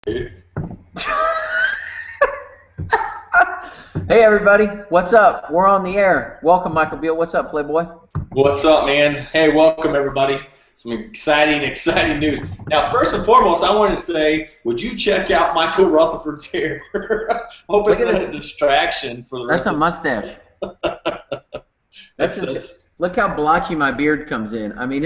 Hey everybody, what's up? We're on the air. Welcome, Michael Beal. What's up, Playboy? What's up, man? Hey, welcome everybody. Some exciting news. Now, first and foremost, I want to say, would you check out Michael Rutherford's hair? Hope Look it's at not this. a distraction for the That's rest a of mustache. Look how blotchy my beard comes in. I mean,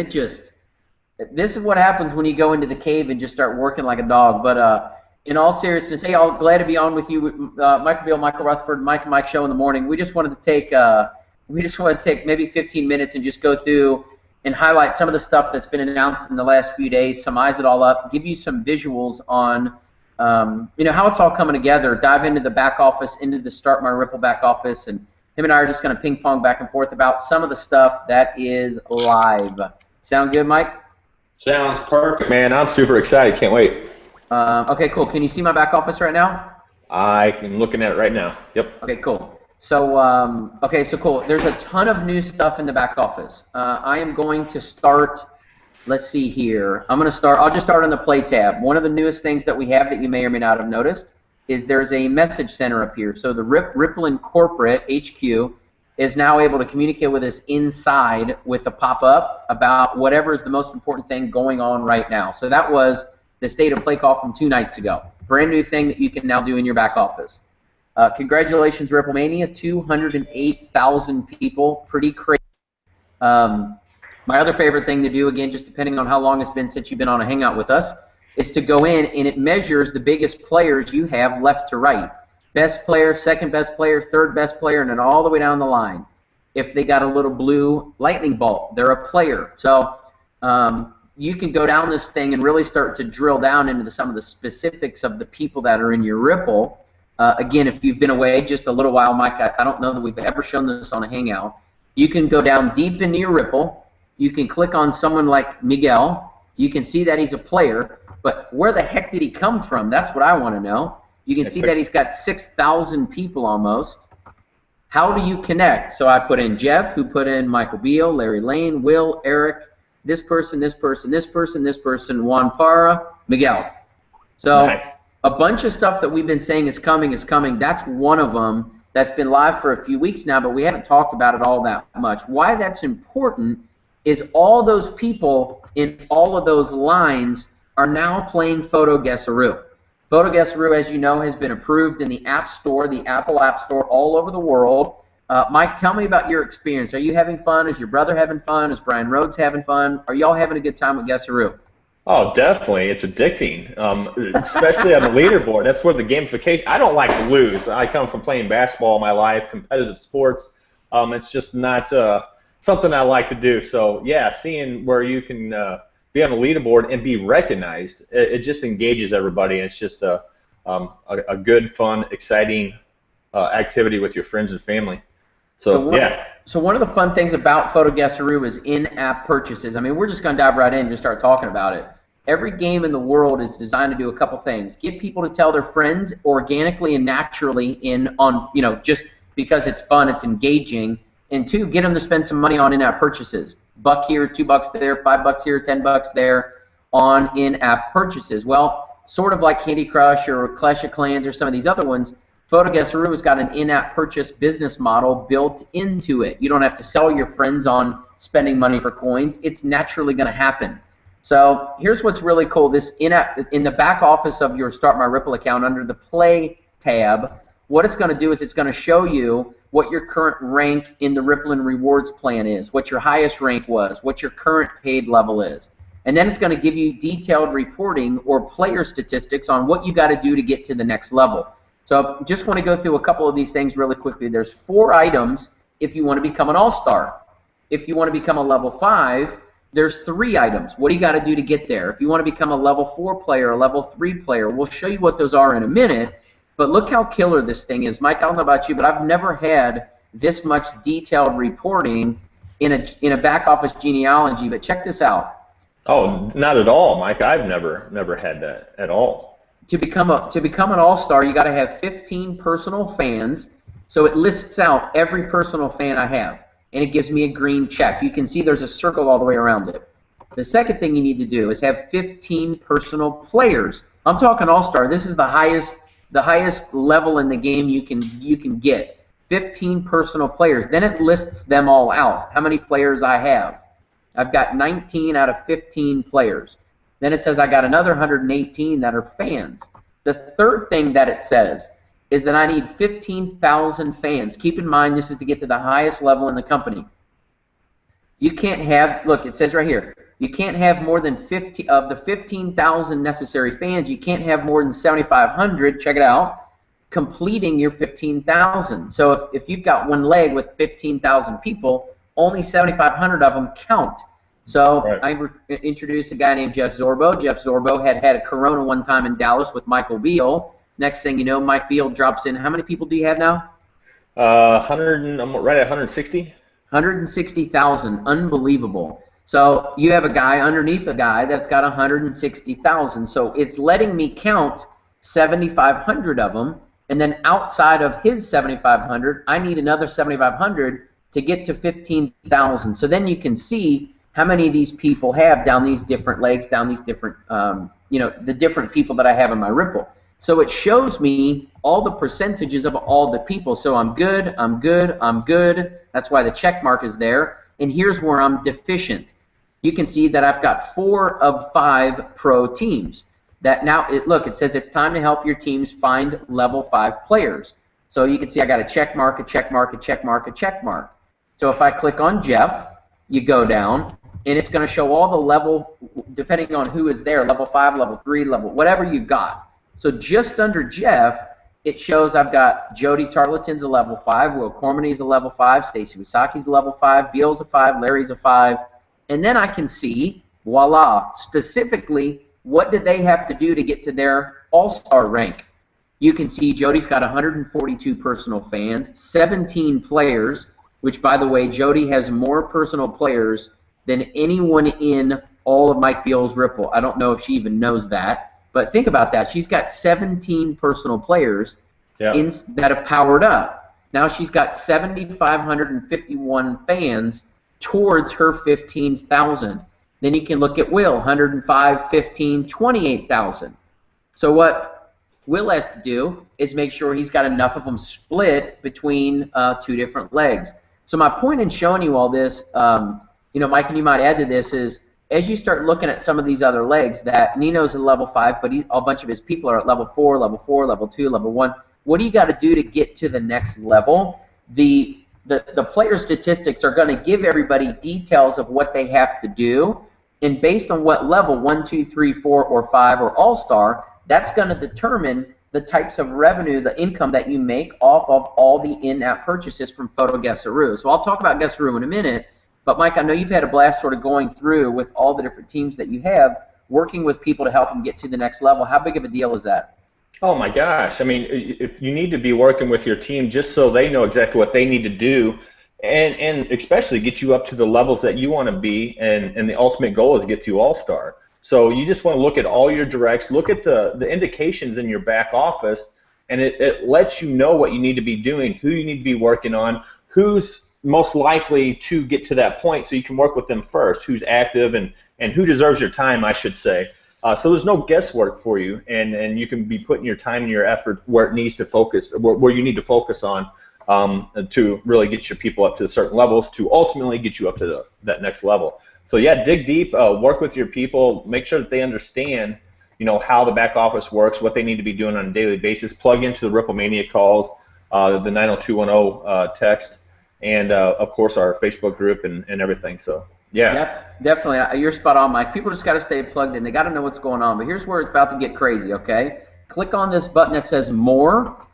this is what happens when you go into the cave and just start working like a dog. But in all seriousness, hey, I'm glad to be on with you, Michael Beal, Michael Rutherford, Mike and Mike show in the morning. We just wanted to take maybe 15 minutes and just go through and highlight some of the stuff that's been announced in the last few days, summarize it all up, give you some visuals on how it's all coming together, dive into the back office, into the Start My Ripple back office, and him and I are just going to ping pong back and forth about some of the stuff that is live. Sound good, Mike? Sounds perfect, Man, I'm super excited. Can't wait. Okay, cool. Can you see my back office right now? I'm looking at it right now. Yep. Okay, cool. So, cool. There's a ton of new stuff in the back office. I am going to start, let's see here. I'll just start on the Play tab. One of the newest things that we have that you may or may not have noticed is there's a message center up here. So the Rippln Corporate HQ is now able to communicate with us inside with a pop-up about whatever is the most important thing going on right now. So that was the State of Play call from 2 nights ago. Brand new thing that you can now do in your back office. Congratulations, Ripplemania, 208,000 people, pretty crazy. My other favorite thing to do, again, just depending on how long it's been since you've been on a hangout with us, is to go in and it measures the biggest players you have left to right. Best player, second best player, third best player, and then all the way down the line. If they got a little blue lightning bolt, they're a player. So you can go down this thing and really start to drill down into some of the specifics of the people that are in your Ripple. Again, if you've been away just a little while, Mike, I don't know that we've ever shown this on a hangout. You can go down deep into your Ripple. You can click on someone like Miguel. You can see that he's a player, but where the heck did he come from? That's what I want to know. You can see that he's got 6,000 people almost. How do you connect? So I put in Jeff, who put in Michael Beal, Larry Lane, Will, Eric, this person, this person, this person, this person, Juan Parra, Miguel. So Nice. A bunch of stuff that we've been saying is coming, is coming. That's one of them that's been live for a few weeks now, but we haven't talked about it all that much. Why that's important is all those people in all of those lines are now playing Photo Guessaroo. Photo Guessaroo, as you know, has been approved in the App Store, the Apple App Store, all over the world. Mike, tell me about your experience. Are you having fun? Is your brother having fun? Is Brian Rhodes having fun? Are y'all having a good time with Guessaroo? Oh, definitely. It's addicting, especially on the leaderboard. That's where the gamification. I don't like to lose. I come from playing basketball all my life, competitive sports. It's just not something I like to do. So, yeah, seeing where you can be on the leaderboard and be recognized, it just engages everybody. It's just a good, fun, exciting activity with your friends and family. Yeah. So one of the fun things about Photo Guessaroo is in-app purchases. I mean, we're just going to dive right in and just start talking about it. Every game in the world is designed to do a couple things. Get people to tell their friends organically and naturally just because it's fun, it's engaging. And two, get them to spend some money on in-app purchases. $1 here, $2 there, $5 here, $10 there on in-app purchases. Well, sort of like Candy Crush or Clash of Clans or some of these other ones, Photo Guessaroo has got an in-app purchase business model built into it. You don't have to sell your friends on spending money for coins. It's naturally going to happen. So here's what's really cool. This in-app, in the back office of your Start My Ripple account under the Play tab, what it's going to do is it's going to show you what your current rank in the Rippln Rewards plan is, what your highest rank was, what your current paid level is. And then it's going to give you detailed reporting or player statistics on what you got to do to get to the next level. So just want to go through a couple of these things really quickly. There's 4 items if you want to become an all-star. If you want to become a level 5, there's 3 items. What do you got to do to get there? If you want to become a level 4 player, a level 3 player, we'll show you what those are in a minute. But look how killer this thing is. Mike, I don't know about you, but I've never had this much detailed reporting in a back office genealogy. But check this out. Oh, not at all, Mike. I've never had that at all. To become an all-star, you got to have 15 personal fans. So it lists out every personal fan I have, and it gives me a green check. You can see there's a circle all the way around it. The second thing you need to do is have 15 personal players. I'm talking all-star. This is the highest level in the game you can get. 15 personal players. Then it lists them all out, how many players I have. I've got 19 out of 15 players. Then it says I got another 118 that are fans. The third thing that it says is that I need 15,000 fans. Keep in mind, this is to get to the highest level in the company. You can't have, look, it says right here, you can't have more than 50 of the 15,000 necessary fans. You can't have more than 7,500, check it out, completing your 15,000. So if you've got one leg with 15,000 people, only 7,500 of them count. So right. I introduced a guy named Jeff Zorbo. Jeff Zorbo had a corona one time in Dallas with Michael Beal. Next thing you know, Mike Beal drops in. How many people do you have now? 100. I'm right at 160. 160,000. Unbelievable. So you have a guy underneath a guy that's got 160,000. So it's letting me count 7,500 of them, and then outside of his 7,500, I need another 7,500 to get to 15,000. So then you can see how many of these people have down these different legs, down these different, the different people that I have in my Ripple. So it shows me all the percentages of all the people. So I'm good, I'm good, I'm good. That's why the check mark is there. And here's where I'm deficient. You can see that I've got 4 of 5 pro teams. That now, look, it says it's time to help your teams find level 5 players. So you can see I got a check mark, a check mark, a check mark, a check mark. So if I click on Jeff, you go down, and it's going to show all the level, depending on who is there, level 5, level 3, level, whatever you got. So just under Jeff, it shows I've got Jody Tarleton's a level 5, Will Cormany's a level 5, Stacy Wisaki's a level 5, Beal's a 5, Larry's a 5. And then I can see, voila, specifically, what did they have to do to get to their all-star rank? You can see Jody's got 142 personal fans, 17 players, which, by the way, Jody has more personal players than anyone in all of Mike Beal's Ripple. I don't know if she even knows that, but think about that. She's got 17 personal players that have powered up. Now she's got 7,551 fans towards her 15,000. Then you can look at Will, 105, 15, 28,000. So what Will has to do is make sure he's got enough of them split between 2 different legs. So my point in showing you all this, Mike, and you might add to this, is as you start looking at some of these other legs, that Nino's at level 5, but a bunch of his people are at level 4, level 4, level 2, level 1. What do you got to do to get to the next level? The player statistics are going to give everybody details of what they have to do, and based on what level, 1, 2, 3, 4, or 5, or all-star, that's going to determine the types of revenue, the income that you make off of all the in-app purchases from Photo Guesseroo. So I'll talk about Guesseroo in a minute, but Mike, I know you've had a blast sort of going through with all the different teams that you have, working with people to help them get to the next level. How big of a deal is that? Oh my gosh. I mean, if you need to be working with your team just so they know exactly what they need to do, and especially get you up to the levels that you want to be, and the ultimate goal is to get to All-Star. So you just want to look at all your directs, look at the indications in your back office, and it lets you know what you need to be doing, who you need to be working on, who's most likely to get to that point, so you can work with them first, who's active and who deserves your time, I should say. So there's no guesswork for you, and you can be putting your time and your effort where it needs to focus, where you need to focus on to really get your people up to certain levels to ultimately get you up to that next level. So yeah, dig deep, work with your people, make sure that they understand, how the back office works, what they need to be doing on a daily basis. Plug into the Ripple Mania calls, the 90210 text, and of course our Facebook group and everything. So yeah, definitely, you're spot on, Mike. People just got to stay plugged in. They got to know what's going on. But here's where it's about to get crazy. Okay, click on this button that says More.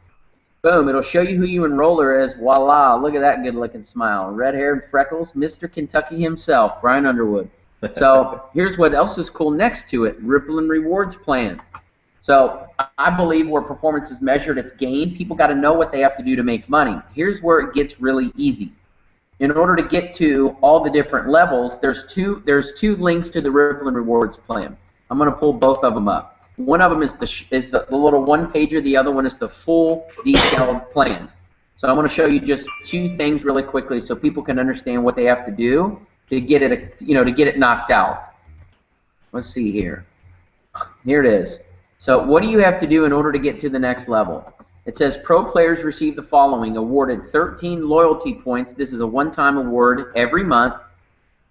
Boom, it'll show you who your enroller is. Voila, look at that good-looking smile. Red hair and freckles, Mr. Kentucky himself, Brian Underwood. So here's what else is cool next to it, Rippln Rewards Plan. So I believe where performance is measured, it's gained. People got to know what they have to do to make money. Here's where it gets really easy. In order to get to all the different levels, there's two links to the Rippln Rewards Plan. I'm going to pull both of them up. One of them is the little one-pager. The other one is the full detailed plan. So I'm going to show you just 2 things really quickly so people can understand what they have to do to get it, to get it knocked out. Let's see here. Here it is. So what do you have to do in order to get to the next level? It says pro players receive the following: awarded 13 loyalty points. This is a one-time award every month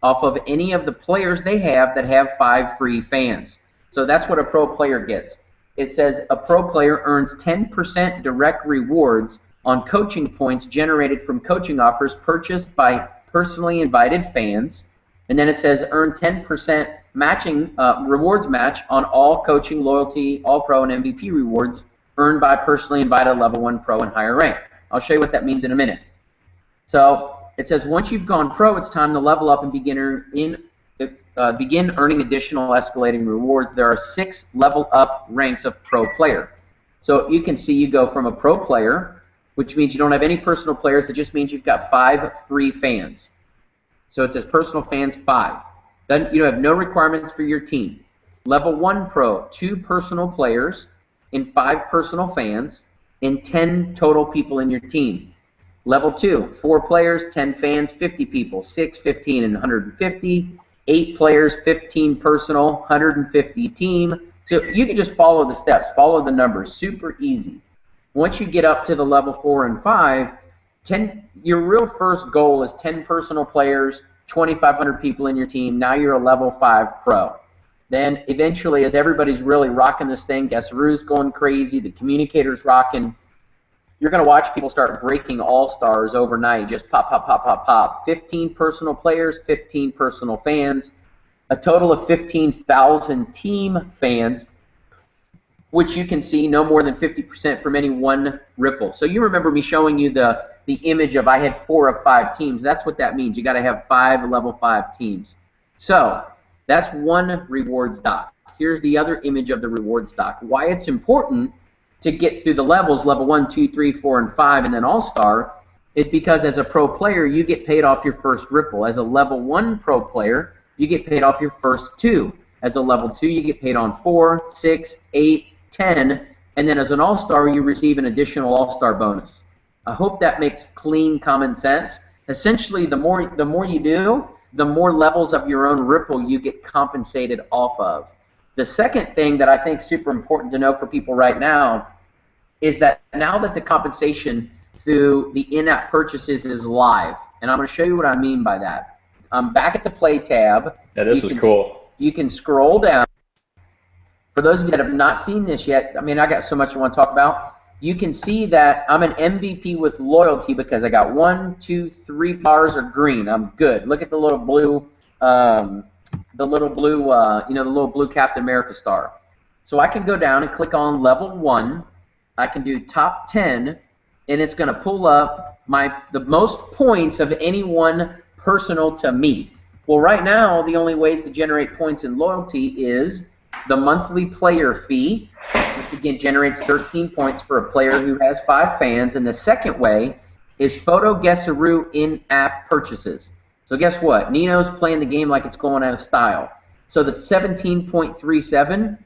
off of any of the players they have that have 5 free fans. So that's what a pro player gets. It says a pro player earns 10% direct rewards on coaching points generated from coaching offers purchased by personally invited fans. And then it says earn 10% matching rewards match on all coaching, loyalty, all pro, and MVP rewards earned by personally invited level 1 pro and higher rank. I'll show you what that means in a minute. So it says once you've gone pro, it's time to level up and begin earning additional escalating rewards. There are 6 level up ranks of pro player. So you can see you go from a pro player, which means you don't have any personal players. It just means you've got 5 free fans. So it says personal fans 5. Then you have no requirements for your team. Level 1 pro, 2 personal players and 5 personal fans and 10 total people in your team. Level 2, 4 players, 10 fans, 50 people, 6, 15, and 150. 8 players, 15 personal, 150 team. So you can just follow the steps, follow the numbers, super easy. Once you get up to the level 4 and 5, your real first goal is 10 personal players, 2,500 people in your team. Now you're a level 5 pro. Then eventually, as everybody's really rocking this thing, Guessarou's going crazy, the communicator's rocking, you're going to watch people start breaking all-stars overnight, just pop, pop, pop, pop, pop. 15 personal players, 15 personal fans, a total of 15,000 team fans, which you can see no more than 50% from any one Ripple. So you remember me showing you the image of I had 4 of 5 teams. That's what that means. You got to have 5 level 5 teams. So that's one rewards doc. Here's the other image of the rewards doc. Why it's important to get through the levels, level 1, 2, 3, 4, and 5, and then All-Star, is because as a pro player, you get paid off your first Ripple. As a level 1 pro player, you get paid off your first 2. As a level 2, you get paid on 4, 6, 8, 10, and then as an All-Star, you receive an additional All-Star bonus. I hope that makes clean common sense. Essentially, the more you do, the more levels of your own Ripple you get compensated off of. The second thing that I think is super important to know for people right now is that now that the compensation through the in-app purchases is live, and I'm going to show you what I mean by that. I'm back at the Play tab. Yeah, this is cool. You can scroll down. For those of you that have not seen this yet, I mean, I got so much I want to talk about. You can see that I'm an MVP with loyalty because I got 1, 2, 3 bars are green. I'm good. Look at the little blue, the little blue Captain America star. So I can go down and click on level 1. I can do top 10, and it's going to pull up the most points of anyone personal to me. Well, right now, the only ways to generate points in loyalty is the monthly player fee, which again generates 13 points for a player who has 5 fans. And the second way is Photo Guessaroo in-app purchases. So guess what? Nino's playing the game like it's going out of style. So the 17.37,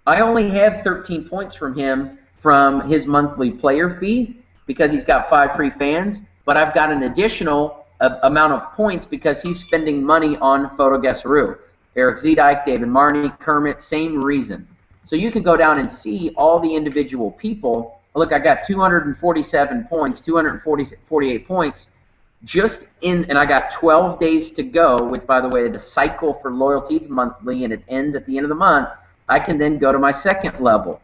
I only have 13 points from him from his monthly player fee because he's got 5 free fans, but I've got an additional amount of points because he's spending money on Photo Guessaroo. Eric Zedike, David Marnie, Kermit, same reason. So you can go down and see all the individual people. Look, I got 247 points, 248 points and I got 12 days to go, which, by the way, the cycle for loyalty is monthly and it ends at the end of the month. I can then go to my second level,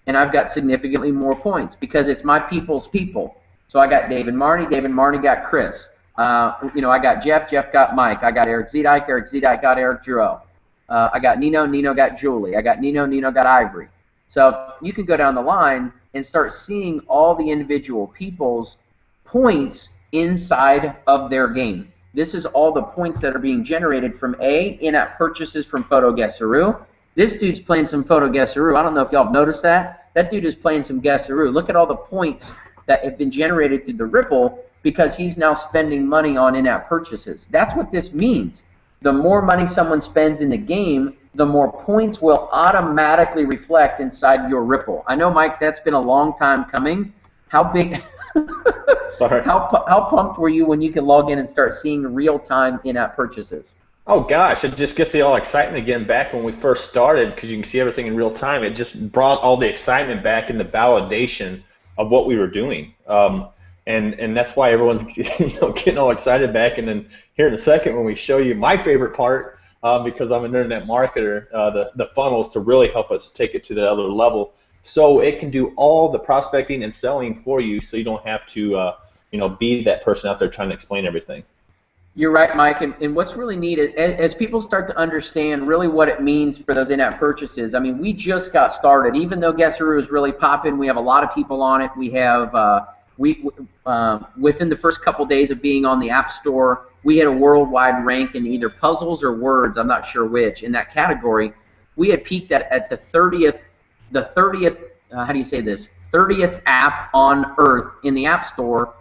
and I've got significantly more points because it's my people's people. So I got David Marnie got Chris. I got Jeff got Mike. I got Eric Zedike got Eric Giroux. I got Nino got Julie. I got Nino got Ivory. So you can go down the line and start seeing all the individual people's points inside of their game. This is all the points that are being generated from in-app purchases from Photo Guessaroo. This dude's playing some Photo Guessaroo. I don't know if y'all have noticed that. That dude is playing some Guessaroo. Look at all the points that have been generated through the Ripple because he's now spending money on in-app purchases. That's what this means. The more money someone spends in the game, the more points will automatically reflect inside your Ripple. I know, Mike, that's been a long time coming. How big... Sorry. How pumped were you when you could log in and start seeing real-time in-app purchases? Oh gosh, it just gets the all excitement again back when we first started because you can see everything in real time. It just brought all the excitement back and the validation of what we were doing. And that's why everyone's getting all excited back. And then here in a second when we show you my favorite part, because I'm an internet marketer, the funnels to really help us take it to the other level, so it can do all the prospecting and selling for you, so you don't have to be that person out there trying to explain everything. You're right, Mike, and what's really neat is as people start to understand really what it means for those in-app purchases. I mean, we just got started. Even though Guesseroo is really popping, we have a lot of people on it. We have within the first couple days of being on the App Store, we had a worldwide rank in either puzzles or words, I'm not sure which, in that category. We had peaked at the 30th, how do you say this, 30th app on Earth in the App Store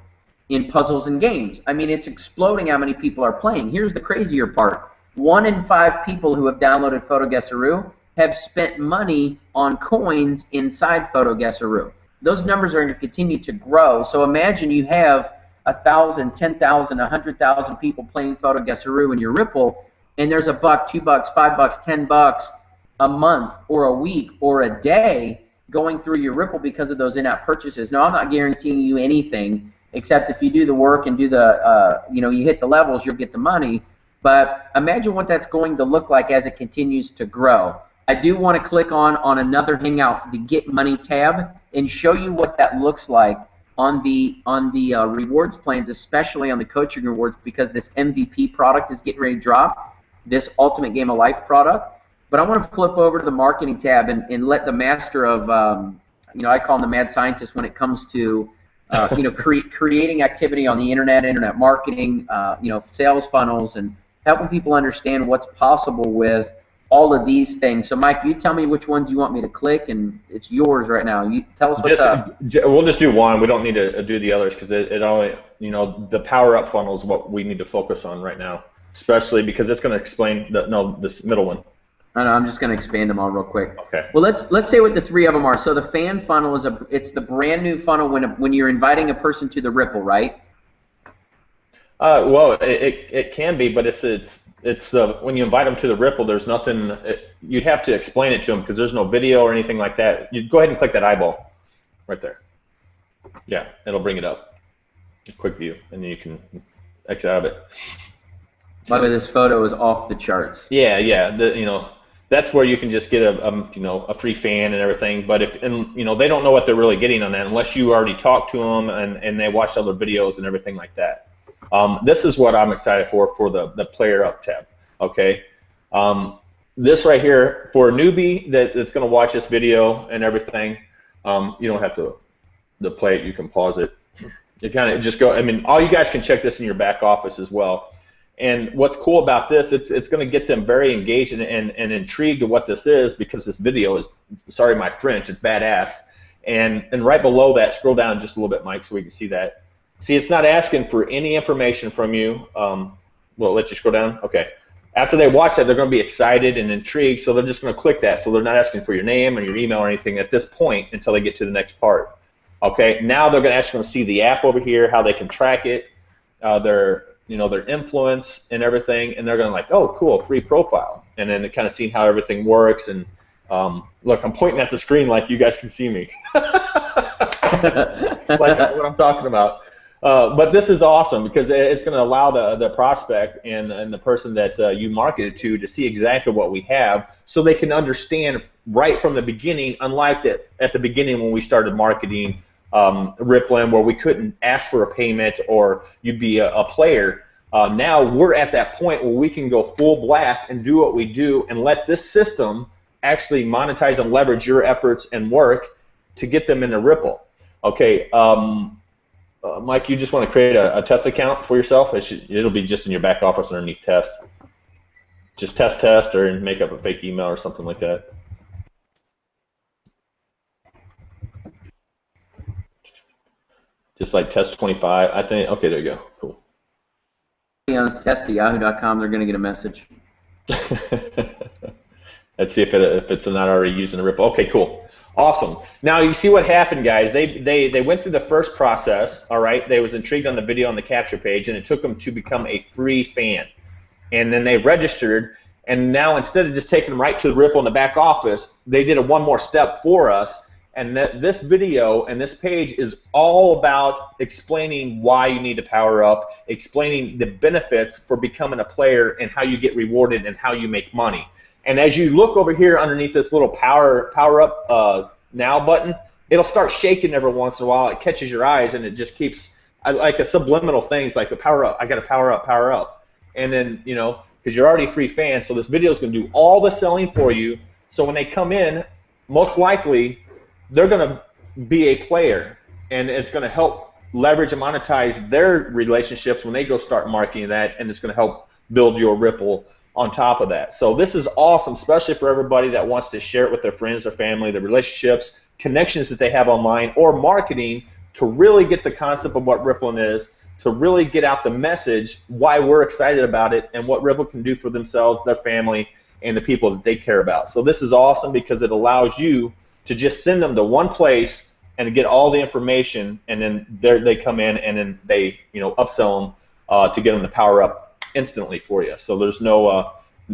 in puzzles and games. I mean, it's exploding how many people are playing. Here's the crazier part. 1 in 5 people who have downloaded PhotoGuesseroo have spent money on coins inside PhotoGuesseroo. Those numbers are going to continue to grow. So imagine you have 1,000, 10,000, 100,000 people playing PhotoGuesseroo in your Rippln, and there's $1, $2, $5, $10 a month or a week or a day going through your Rippln because of those in-app purchases. Now, I'm not guaranteeing you anything, except if you do the work and do the, you hit the levels, you'll get the money. But imagine what that's going to look like as it continues to grow. I do want to click on another Hangout, the Get Money tab, and show you what that looks like on the rewards plans, especially on the coaching rewards, because this MVP product is getting ready to drop, this Ultimate Game of Life product. But I want to flip over to the marketing tab and let the master of, I call him the mad scientist when it comes to creating activity on the internet marketing, sales funnels, and helping people understand what's possible with all of these things. So, Mike, you tell me which ones you want me to click, and it's yours right now. You tell us what's up. We'll just do one. We don't need to do the others because it only, the power up funnel is what we need to focus on right now, especially because it's going to explain this middle one. I know, I'm just going to expand them all real quick. Okay. Well, let's say what the 3 of them are. So the fan funnel it's the brand new funnel when you're inviting a person to the Rippln, right? Well, it can be, but it's when you invite them to the Rippln, there's nothing. You'd have to explain it to them because there's no video or anything like that. You go ahead and click that eyeball right there. Yeah, it'll bring it up. A quick view, and then you can exit out of it. By the way, this photo is off the charts. Yeah. That's where you can just get a free fan and everything. But they don't know what they're really getting on that unless you already talked to them and they watched other videos and everything like that. This is what I'm excited for the player up tab. Okay. This right here for a newbie that's going to watch this video and everything. You don't have to play it. You can pause it. You kind of just go. I mean, all you guys can check this in your back office as well. And what's cool about this, it's going to get them very engaged and intrigued to what this is, because this video is, sorry my French, it's badass. And right below that, scroll down just a little bit, Mike, so we can see that. See, it's not asking for any information from you. Will it let you scroll down? Okay. After they watch that, they're going to be excited and intrigued, so they're just going to click that. So they're not asking for your name or your email or anything at this point until they get to the next part. Okay. Now they're going to actually see the app over here, how they can track it, their influence and everything, and they're going to like, oh, cool, free profile, and then kind of seeing how everything works. And look, I'm pointing at the screen like you guys can see me. Like what I'm talking about. But this is awesome because it's going to allow the prospect and the person that you marketed to see exactly what we have, so they can understand right from the beginning, unlike at the beginning when we started marketing Rippln, where we couldn't ask for a payment or you'd be a player. Now we're at that point where we can go full blast and do what we do and let this system actually monetize and leverage your efforts and work to get them into Rippln. Okay, Mike, you just want to create a test account for yourself? It'll be just in your back office underneath test. Just test, or make up a fake email or something like that. Just like test 25, I think. Okay, there you go. Cool. On test@yahoo.com, they're going to get a message. Let's see if it's not already using the Rippln. Okay, cool. Awesome. Now you see what happened, guys. They went through the first process. All right. They was intrigued on the video on the capture page, and it took them to become a free fan. and then they registered. And now instead of just taking them right to the Rippln in the back office, they did one more step for us. And this video and this page is all about explaining why you need to power up, explaining the benefits for becoming a player and how you get rewarded and how you make money. And as you look over here underneath this little power up now button, it'll start shaking every once in a while. It catches your eyes, and it just keeps like a subliminal things like a power up. I got to power up. And then, you know, because you're already a free fan, so this video is going to do all the selling for you. So when they come in, most likely they're going to be a player, and it's going to help leverage and monetize their relationships when they go start marketing that, and it's going to help build your Rippln on top of that. So this is awesome, especially for everybody that wants to share it with their friends, their family, their relationships, connections that they have online, or marketing to really get the concept of what Rippln is, to really get out the message, why we're excited about it, and what Rippln can do for themselves, their family, and the people that they care about. So this is awesome because it allows you to just send them to one place and get all the information, and then they come in, and then they, you know, upsell them to get them to power up instantly for you. So there's no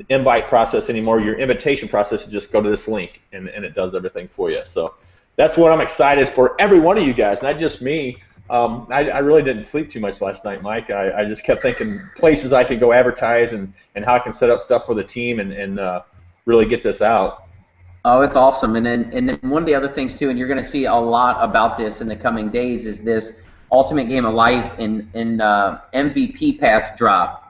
invite process anymore. Your invitation process is just go to this link, and it does everything for you. So that's what I'm excited for every one of you guys, not just me. I really didn't sleep too much last night, Mike. I just kept thinking places I could go advertise and how I can set up stuff for the team and really get this out. Oh, it's awesome. And then one of the other things too, and you're going to see a lot about this in the coming days, is this Ultimate Game of Life in MVP pass drop.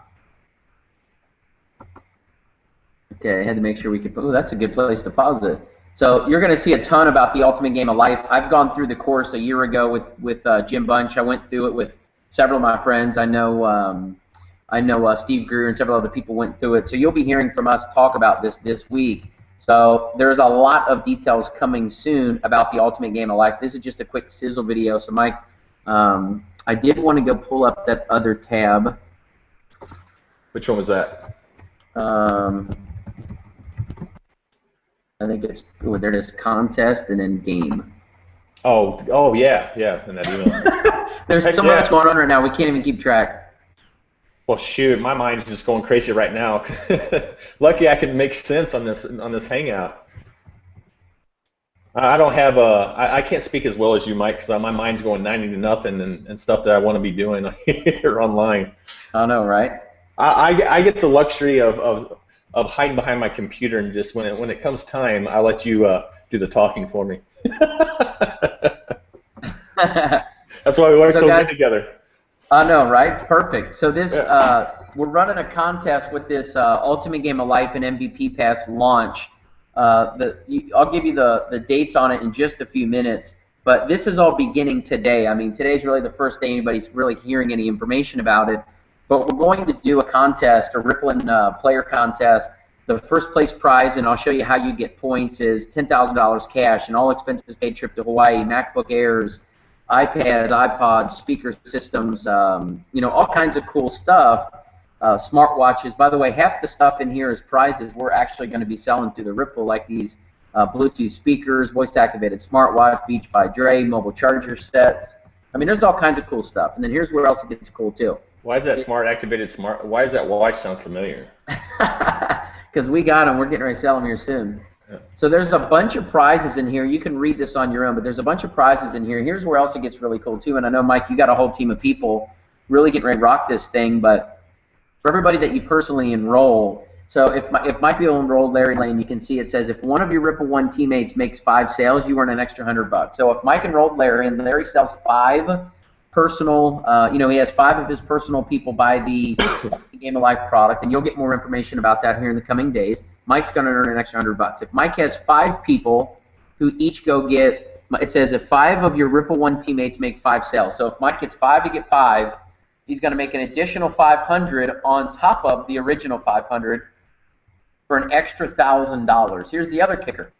Okay, I had to make sure we could. Oh, that's a good place to pause it. So you're going to see a ton about the Ultimate Game of Life. I've gone through the course a year ago with Jim Bunch. I went through it with several of my friends. I know Steve Greer and several other people went through it. So you'll be hearing from us talk about this week. So there's a lot of details coming soon about the Ultimate Game of Life. This is just a quick sizzle video. So Mike, I did want to go pull up that other tab. Which one was that? I think it's, oh, there it is, contest and then game. Oh yeah, in that email. There's so much going on right now, we can't even keep track. Well, shoot, my mind's just going crazy right now. Lucky I can make sense on this hangout. I don't have I can't speak as well as you, Mike, because my mind's going 90-0 and stuff that I want to be doing here online. I know, right? I get the luxury of hiding behind my computer, and just when it comes time, I let you do the talking for me. That's why we work so good together. I know, right? It's perfect. So this, we're running a contest with this Ultimate Game of Life and MVP Pass launch. I'll give you the dates on it in just a few minutes, but this is all beginning today. I mean, today's really the first day anybody's really hearing any information about it. But we're going to do a contest, a Rippln player contest. The first place prize, and I'll show you how you get points, is $10,000 cash, and all expenses paid trip to Hawaii, MacBook Airs, iPads, iPods, speaker systems, you know, all kinds of cool stuff. Smartwatches. By the way, half the stuff in here is prizes we're actually going to be selling through the Rippln, like these Bluetooth speakers, voice-activated smartwatch, Beach by Dre, mobile charger sets. I mean, there's all kinds of cool stuff. And then here's where else it gets cool, too. Why is that why does that watch sound familiar? Because we got them. We're getting ready to sell them here soon. Yeah. So there's a bunch of prizes in here. You can read this on your own, but there's a bunch of prizes in here. Here's where else it gets really cool, too. And I know, Mike, you got a whole team of people really getting ready to rock this thing. But for everybody that you personally enroll, so if Mike will enroll Larry Lane, you can see it says if one of your Rippln One teammates makes 5 sales, you earn an extra $100. So if Mike enrolled Larry and Larry sells 5 personal, you know, he has 5 of his personal people buy the Game of Life product, and you'll get more information about that here in the coming days. Mike's going to earn an extra $100. If Mike has 5 people who each go get, it says if 5 of your Rippln One teammates make 5 sales. So if Mike gets 5 to get 5, he's going to make an additional $500 on top of the original $500 for an extra $1,000. Here's the other kicker.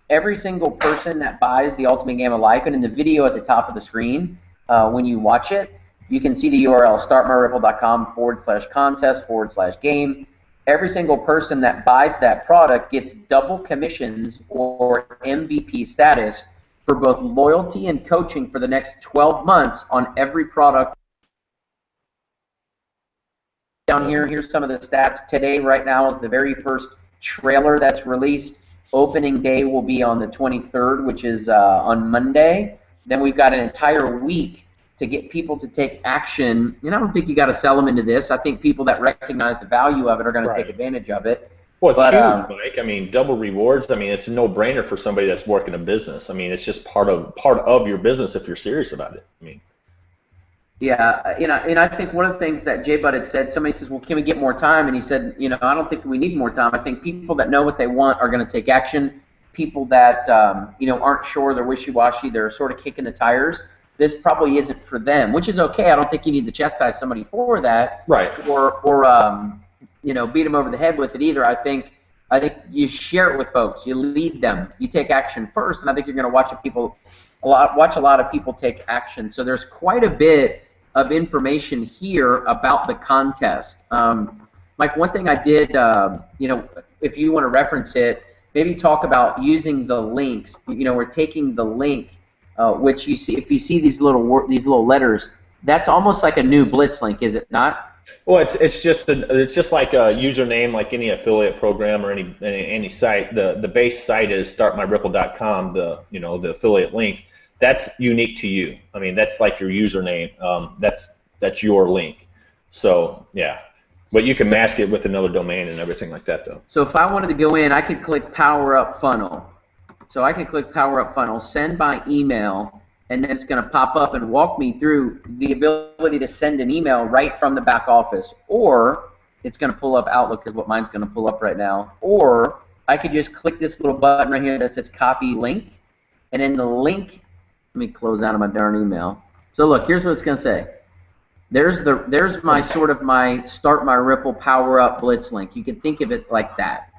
Every single person that buys the Ultimate Game of Life, and in the video at the top of the screen, when you watch it, you can see the URL, startmyrippln.com/contest/game. Every single person that buys that product gets double commissions or MVP status for both loyalty and coaching for the next 12 months on every product down here. Here's some of the stats. Today, right now, is the very first trailer that's released. Opening day will be on the 23rd, which is on Monday. Then we've got an entire week to get people to take action. And I don't think you got to sell them into this. I think people that recognize the value of it are going to take advantage of it. Well, it's huge, Mike. I mean, double rewards. I mean, it's a no-brainer for somebody that's working a business. I mean, it's just part of your business if you're serious about it. I mean. Yeah, and I think one of the things that Jay Budd had said, somebody says, well, can we get more time? And he said, I don't think we need more time. I think people that know what they want are going to take action. People that, aren't sure, they're wishy-washy, they're sort of kicking the tires, this probably isn't for them, which is okay. I don't think you need to chastise somebody for that. Right. Or beat them over the head with it either. I think you share it with folks. You lead them. You take action first, and I think you're going to watch a lot of people take action. So there's quite a bit of information here about the contest. Mike, one thing I did, if you want to reference it, maybe talk about using the links. We're taking the link, which you see, if you see these little letters, that's almost like a new Blitz link, is it not? Well, it's just like a username, like any affiliate program or any site. The base site is startmyripple.com. The affiliate link. That's unique to you. I mean, that's like your username. That's your link. So yeah, but you can mask it with another domain and everything like that, though. So if I wanted to go in, I could click Power Up Funnel. So I could click Power Up Funnel, send by email, and then it's going to pop up and walk me through the ability to send an email right from the back office, or it's going to pull up Outlook, is what mine's going to pull up right now, or I could just click this little button right here that says Copy Link, and then the link. Let me close out of my darn email. So look, here's what it's going to say. There's my Start My Ripple Power Up Blitz link. You can think of it like that.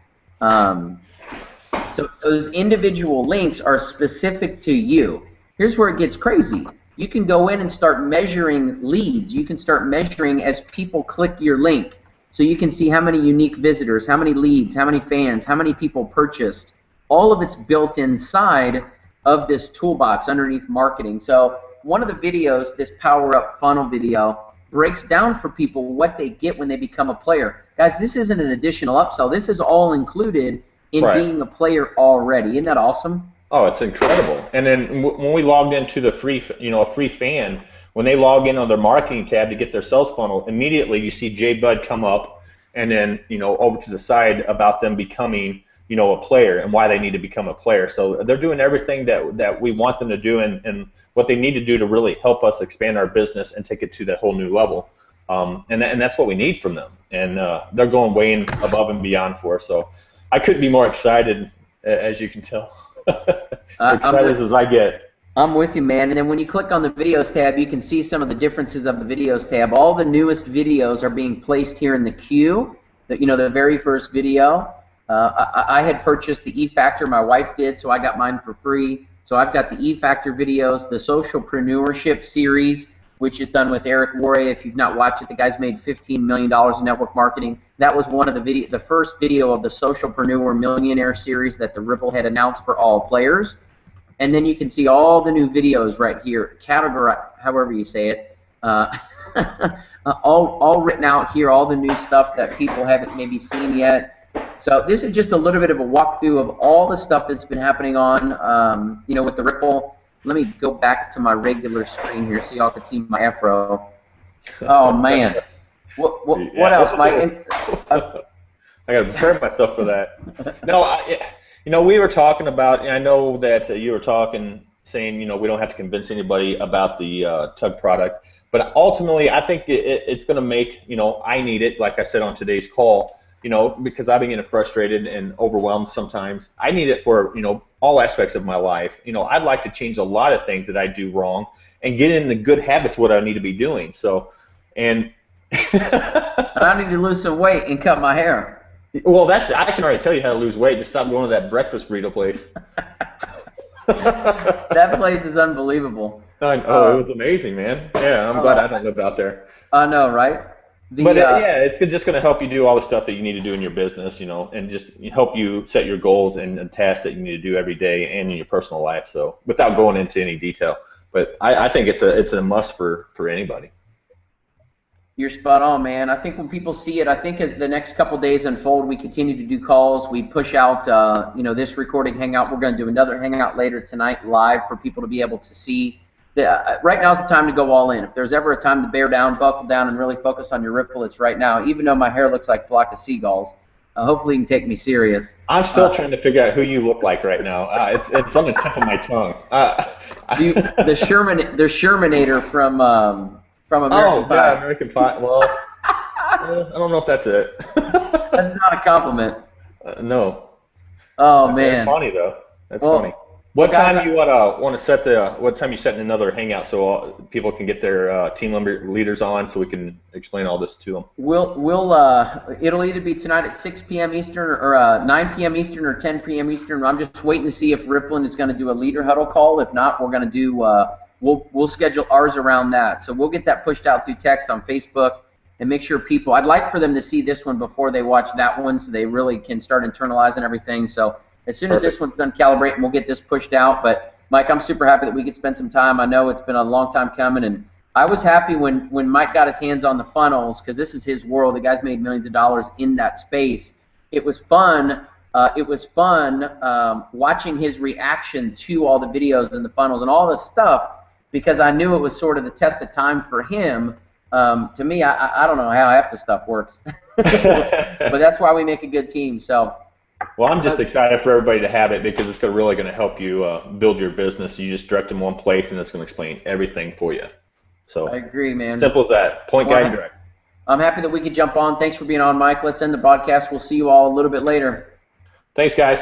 So those individual links are specific to you. Here's where it gets crazy. You can go in and start measuring leads. You can start measuring as people click your link. So you can see how many unique visitors, how many leads, how many fans, how many people purchased. All of it's built inside of this toolbox underneath marketing. So one of the videos, this Power Up Funnel video, breaks down for people what they get when they become a player. Guys, this isn't an additional upsell. This is all included in being a player already. Isn't that awesome? Oh, it's incredible. And then when we logged into the free, a free fan, when they log in on their marketing tab to get their sales funnel, immediately you see Jay Budd come up, and then over to the side about them becoming a player and why they need to become a player. So they're doing everything that we want them to do and what they need to do to really help us expand our business and take it to that whole new level. And that's what we need from them. And they're going way above and beyond for us. So I couldn't be more excited, as you can tell. Excited as I get. I'm with you, man. And then when you click on the videos tab, you can see some of the differences of the videos tab. All the newest videos are being placed here in the queue. The very first video. I had purchased the E-Factor, my wife did, so I got mine for free. So I've got the E-Factor videos, the Socialpreneurship series, which is done with Eric Worre. If you've not watched it, the guy's made $15 million in network marketing. That was one of the first video of the Socialpreneur Millionaire series that the Ripple had announced for all players. And then you can see all the new videos right here, categorized, however you say it, all written out here, all the new stuff that people haven't maybe seen yet. So this is just a little bit of a walkthrough of all the stuff that's been happening on, with the Ripple. Let me go back to my regular screen here so y'all can see my afro. Oh man, what else, Mike? I got to prepare myself for that. No, we were talking about. I know that you were saying, we don't have to convince anybody about the Tug product, but ultimately, I think it's going to make, I need it. Like I said on today's call. Because I've been getting frustrated and overwhelmed sometimes. I need it for, all aspects of my life. I'd like to change a lot of things that I do wrong and get in the good habits of what I need to be doing. So, and I need to lose some weight and cut my hair. Well, I can already tell you how to lose weight. Just stop going to that breakfast burrito place. That place is unbelievable. It was amazing, man. Yeah, I'm glad I don't live out there. I know, right? It's just going to help you do all the stuff that you need to do in your business, and just help you set your goals and tasks that you need to do every day and in your personal life. So, without going into any detail, but I think it's a must for anybody. You're spot on, man. I think when people see it, I think as the next couple days unfold, we continue to do calls. We push out, this recording hangout. We're going to do another hangout later tonight live for people to be able to see. Right now is the time to go all in. If there's ever a time to bear down, buckle down, and really focus on your Ripple, it's right now. Even though my hair looks like a flock of seagulls, hopefully you can take me serious. I'm still trying to figure out who you look like right now. It's on the tip of my tongue. The Shermanator from American Pie. Yeah, American Pie. Well, I don't know if that's it. That's not a compliment. No. Oh man. That's funny though. That's funny. What time you want to set the? What time you setting another hangout so people can get their team leaders on so we can explain all this to them? It'll either be tonight at 6 p.m. Eastern or 9 p.m. Eastern or 10 p.m. Eastern. I'm just waiting to see if Rippln is going to do a leader huddle call. If not, we're going to do. We'll schedule ours around that. So we'll get that pushed out through text on Facebook and make sure people. I'd like for them to see this one before they watch that one, so they really can start internalizing everything. So. As soon as this one's done calibrating, we'll get this pushed out. But, Mike, I'm super happy that we could spend some time. I know it's been a long time coming, and I was happy when Mike got his hands on the funnels because this is his world. The guy's made millions of dollars in that space. It was fun. Watching his reaction to all the videos and the funnels and all this stuff because I knew it was sort of the test of time for him. To me, I don't know how half the stuff works. But that's why we make a good team. So. Well, I'm just excited for everybody to have it because it's really going to help you build your business. You just direct them one place, and it's going to explain everything for you. So I agree, man. Simple as that. Point, guide, and direct. I'm happy that we could jump on. Thanks for being on, Mike. Let's end the broadcast. We'll see you all a little bit later. Thanks, guys.